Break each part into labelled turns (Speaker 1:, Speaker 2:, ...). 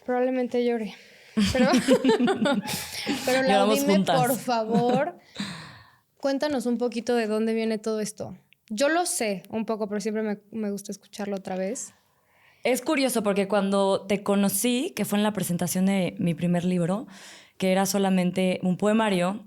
Speaker 1: Probablemente llore. Pero, pero Lau,
Speaker 2: Lloramos
Speaker 1: dime,
Speaker 2: juntas.
Speaker 1: por favor, cuéntanos un poquito de dónde viene todo esto. Yo lo sé un poco, pero siempre me gusta escucharlo otra vez.
Speaker 2: Es curioso porque cuando te conocí, que fue en la presentación de mi primer libro, que era solamente un poemario,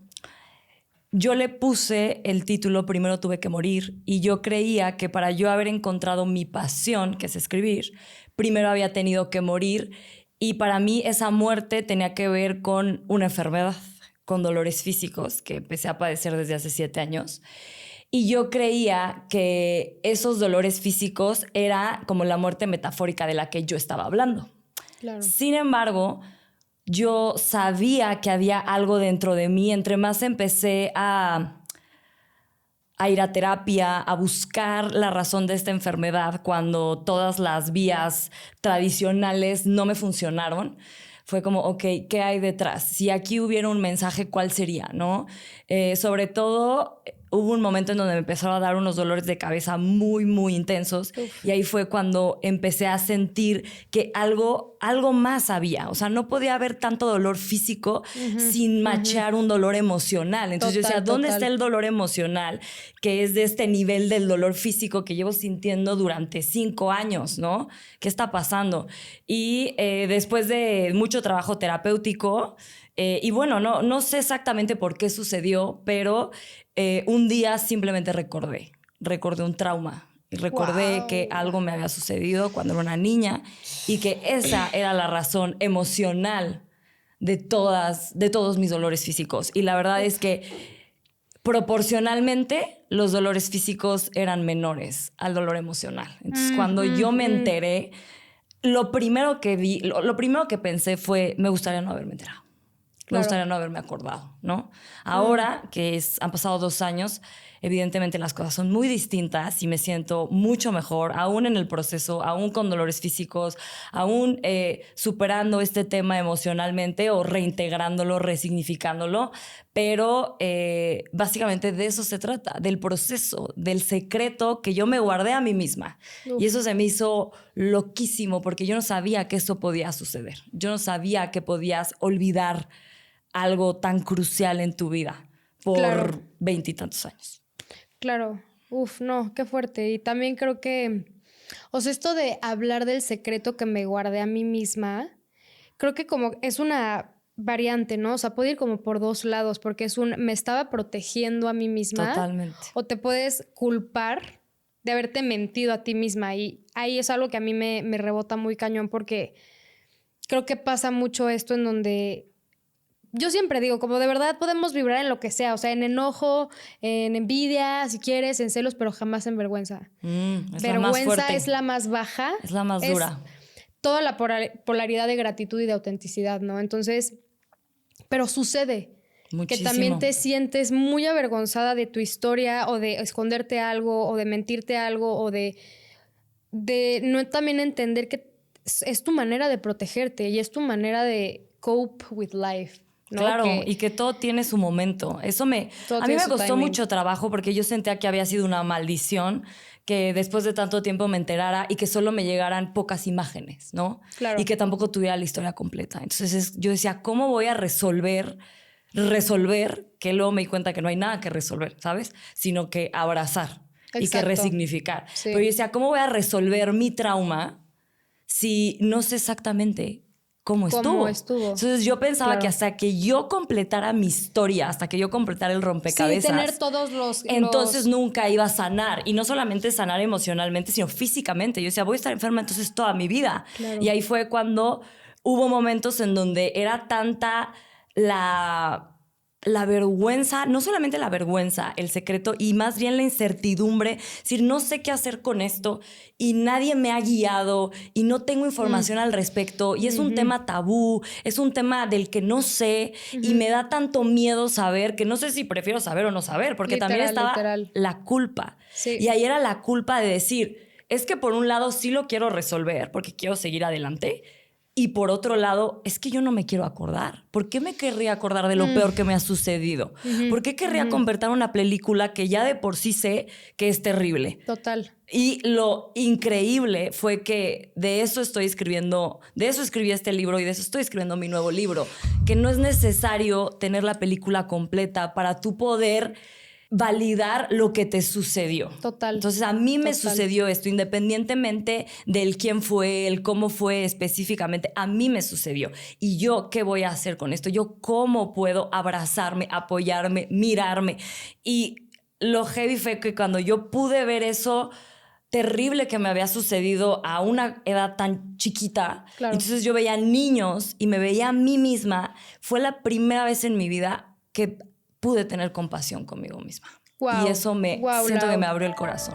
Speaker 2: yo le puse el título Primero tuve que morir, y yo creía que para yo haber encontrado mi pasión, que es escribir, primero había tenido que morir, y para mí esa muerte tenía que ver con una enfermedad, con dolores físicos que empecé a padecer desde hace 7 años. Y yo creía que esos dolores físicos era como la muerte metafórica de la que yo estaba hablando.
Speaker 1: Claro.
Speaker 2: Sin embargo, yo sabía que había algo dentro de mí. Entre más empecé a ir a terapia, a buscar la razón de esta enfermedad cuando todas las vías tradicionales no me funcionaron, fue como, ok, ¿qué hay detrás? Si aquí hubiera un mensaje, ¿cuál sería? ¿No? Sobre todo, hubo un momento en donde me empezaron a dar unos dolores de cabeza muy, muy intensos.
Speaker 1: Uf.
Speaker 2: Y ahí fue cuando empecé a sentir que algo más había. O sea, no podía haber tanto dolor físico sin machear un dolor emocional. Entonces yo decía, ¿dónde está el dolor emocional? Que es de este nivel del dolor físico que llevo sintiendo durante 5 años, ¿no? ¿Qué está pasando? Y después de mucho trabajo terapéutico, y bueno, no sé exactamente por qué sucedió, pero un día simplemente recordé un trauma. Y recordé que algo me había sucedido cuando era una niña y que esa era la razón emocional de todos mis dolores físicos. Y la verdad es que proporcionalmente los dolores físicos eran menores al dolor emocional. Entonces, cuando yo me enteré, lo primero que vi, lo primero que pensé fue, me gustaría no haberme enterado. Me gustaría no haberme acordado, ¿no? Ahora que han pasado 2 años, evidentemente las cosas son muy distintas y me siento mucho mejor, aún en el proceso, aún con dolores físicos, aún superando este tema emocionalmente o reintegrándolo, resignificándolo, pero básicamente de eso se trata, del proceso, del secreto que yo me guardé a mí misma.
Speaker 1: Uf.
Speaker 2: Y eso se me hizo loquísimo porque yo no sabía que eso podía suceder. Yo no sabía que podías olvidar algo tan crucial en tu vida por 20 y tantos años.
Speaker 1: Claro. Uf, no, qué fuerte. Y también creo que, o sea, esto de hablar del secreto que me guardé a mí misma, creo que como es una variante, ¿no? O sea, puede ir como por 2 lados, porque es me estaba protegiendo a mí misma.
Speaker 2: Totalmente.
Speaker 1: O te puedes culpar de haberte mentido a ti misma. Y ahí es algo que a mí me rebota muy cañón, porque creo que pasa mucho esto en donde yo siempre digo, como de verdad podemos vibrar en lo que sea, o sea, en enojo, en envidia, si quieres, en celos, pero jamás en vergüenza.
Speaker 2: Es
Speaker 1: Vergüenza
Speaker 2: la más fuerte.
Speaker 1: es la más baja.
Speaker 2: Es la más dura.
Speaker 1: Toda la polaridad de gratitud y de autenticidad, ¿no? Entonces, pero sucede.
Speaker 2: Muchísimo.
Speaker 1: Que también te sientes muy avergonzada de tu historia o de esconderte algo o de mentirte algo o de no también entender que es tu manera de protegerte y es tu manera de cope with life. ¿no?
Speaker 2: Claro, y que todo tiene su momento. A mí me costó mucho trabajo porque yo sentía que había sido una maldición que después de tanto tiempo me enterara y que solo me llegaran pocas imágenes, ¿no?
Speaker 1: Claro.
Speaker 2: Y que tampoco tuviera la historia completa. Entonces yo decía, ¿cómo voy a resolver? Que luego me di cuenta que no hay nada que resolver, ¿sabes? Sino que abrazar. Exacto. Y que resignificar. Sí. Pero yo decía, ¿cómo voy a resolver mi trauma si no sé exactamente cómo estuvo? Entonces yo pensaba que hasta que yo completara mi historia, hasta que yo completara el rompecabezas,
Speaker 1: sí, tener todos
Speaker 2: entonces nunca iba a sanar. Y no solamente sanar emocionalmente, sino físicamente. Yo decía, voy a estar enferma entonces toda mi vida.
Speaker 1: Claro.
Speaker 2: Y ahí fue cuando hubo momentos en donde era tanta la vergüenza, no solamente la vergüenza, el secreto, y más bien la incertidumbre, es decir, no sé qué hacer con esto y nadie me ha guiado y no tengo información al respecto y es un tema tabú, es un tema del que no sé y me da tanto miedo saber que no sé si prefiero saber o no saber, porque también estaba la culpa.
Speaker 1: Sí.
Speaker 2: Y ahí era la culpa de decir, es que por un lado sí lo quiero resolver porque quiero seguir adelante, Y por otro lado, es que yo no me quiero acordar. ¿Por qué me querría acordar de lo peor que me ha sucedido? ¿Por qué querría convertir una película que ya de por sí sé que es terrible?
Speaker 1: Total.
Speaker 2: Y lo increíble fue que de eso estoy escribiendo, de eso escribí este libro y de eso estoy escribiendo mi nuevo libro, que no es necesario tener la película completa para tú poder validar lo que te sucedió.
Speaker 1: Total.
Speaker 2: Entonces a mí me
Speaker 1: Total.
Speaker 2: sucedió esto, independientemente del quién fue, el cómo fue específicamente, a mí me sucedió. Y yo, ¿qué voy a hacer con esto? Yo, ¿cómo puedo abrazarme, apoyarme, mirarme? Y lo heavy fue que cuando yo pude ver eso terrible que me había sucedido a una edad tan chiquita,
Speaker 1: Claro.
Speaker 2: Entonces yo veía niños y me veía a mí misma, fue la primera vez en mi vida que pude tener compasión conmigo misma.
Speaker 1: Wow.
Speaker 2: Y eso siento que me abrió el corazón.